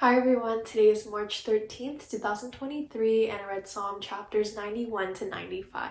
Hi everyone, today is March 13th, 2023, and I read Psalm chapters 91 to 95.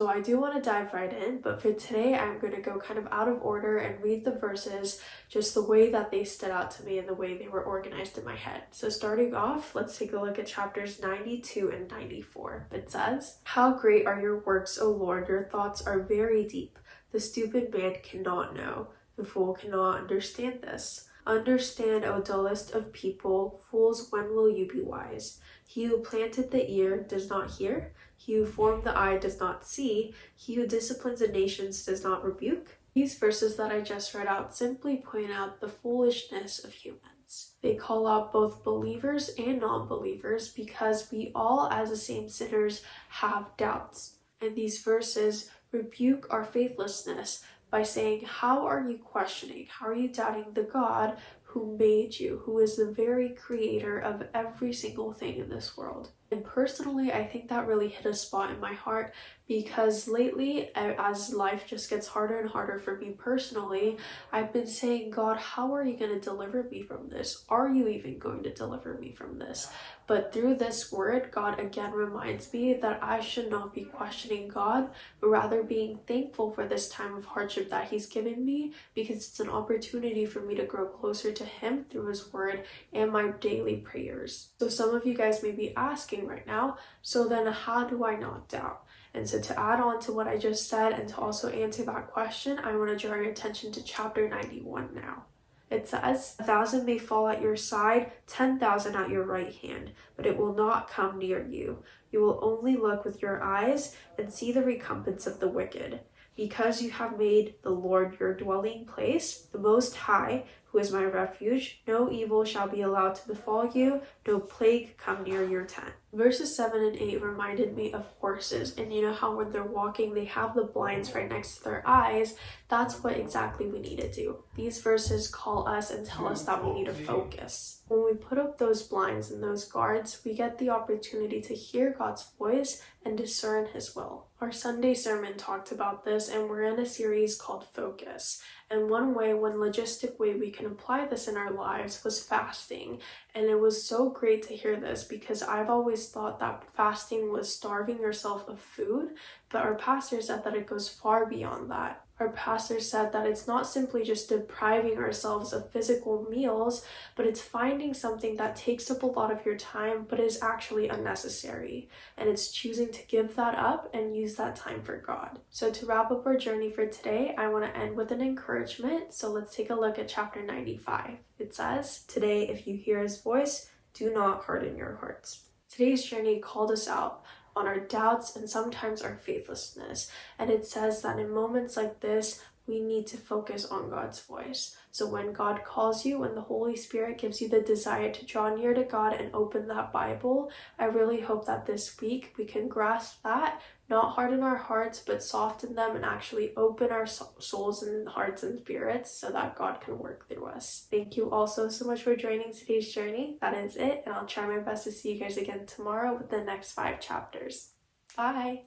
So I do want to dive right in, but for today I'm going to go kind of out of order and read the verses just the way that they stood out to me and the way they were organized in my head. So starting off, let's take a look at chapters 92 and 94. It says, "How great are your works, O Lord, your thoughts are very deep. The stupid man cannot know, the fool cannot understand this. Understand, O dullest of people, fools, when will you be wise? He who planted the ear does not hear, he who formed the eye does not see, he who disciplines the nations does not rebuke." These verses that I just read out simply point out the foolishness of humans. They call out both believers and non-believers because we all, as the same sinners, have doubts. And these verses rebuke our faithlessness by saying, how are you questioning? How are you doubting the God who made you, who is the very creator of every single thing in this world? And personally, I think that really hit a spot in my heart because lately, as life just gets harder and harder for me personally, I've been saying, God, how are you going to deliver me from this? Are you even going to deliver me from this? But through this word, God again reminds me that I should not be questioning God, but rather being thankful for this time of hardship that He's given me, because it's an opportunity for me to grow closer to Him through His word and my daily prayers. So some of you guys may be asking right now, so then how do I not doubt? And so to add on to what I just said and to also answer that question, I want to draw your attention to chapter 91 now. It says, 1,000 may fall at your side, 10,000 at your right hand, but it will not come near you. You will only look with your eyes and see the recompense of the wicked. Because you have made the Lord your dwelling place, the Most High, who is my refuge, no evil shall be allowed to befall you, no plague come near your tent." Verses 7 and 8 reminded me of horses, and you know how when they're walking they have the blinds right next to their eyes. That's what exactly we need to do. These verses call us and tell us that we need to focus. When we put up those blinds and those guards, we get the opportunity to hear God's voice and discern His will. Our Sunday sermon talked about this, and we're in a series called Focus. And one logistic way we can apply this in our lives was fasting. And it was so great to hear this because I've always thought that fasting was starving yourself of food, but our pastor said that it goes far beyond that. Our pastor said that it's not simply just depriving ourselves of physical meals, but it's finding something that takes up a lot of your time but is actually unnecessary. And it's choosing to give that up and use that time for God. So to wrap up our journey for today, I want to end with an encouragement. So let's take a look at chapter 95. It says, "Today, if you hear His voice, do not harden your hearts." Today's journey called us out on our doubts and sometimes our faithlessness. And it says that in moments like this, we need to focus on God's voice. So when God calls you, when the Holy Spirit gives you the desire to draw near to God and open that Bible, I really hope that this week we can grasp that, not harden our hearts, but soften them and actually open our souls and hearts and spirits so that God can work through us. Thank you all so much for joining today's journey. That is it, and I'll try my best to see you guys again tomorrow with the next 5 chapters. Bye!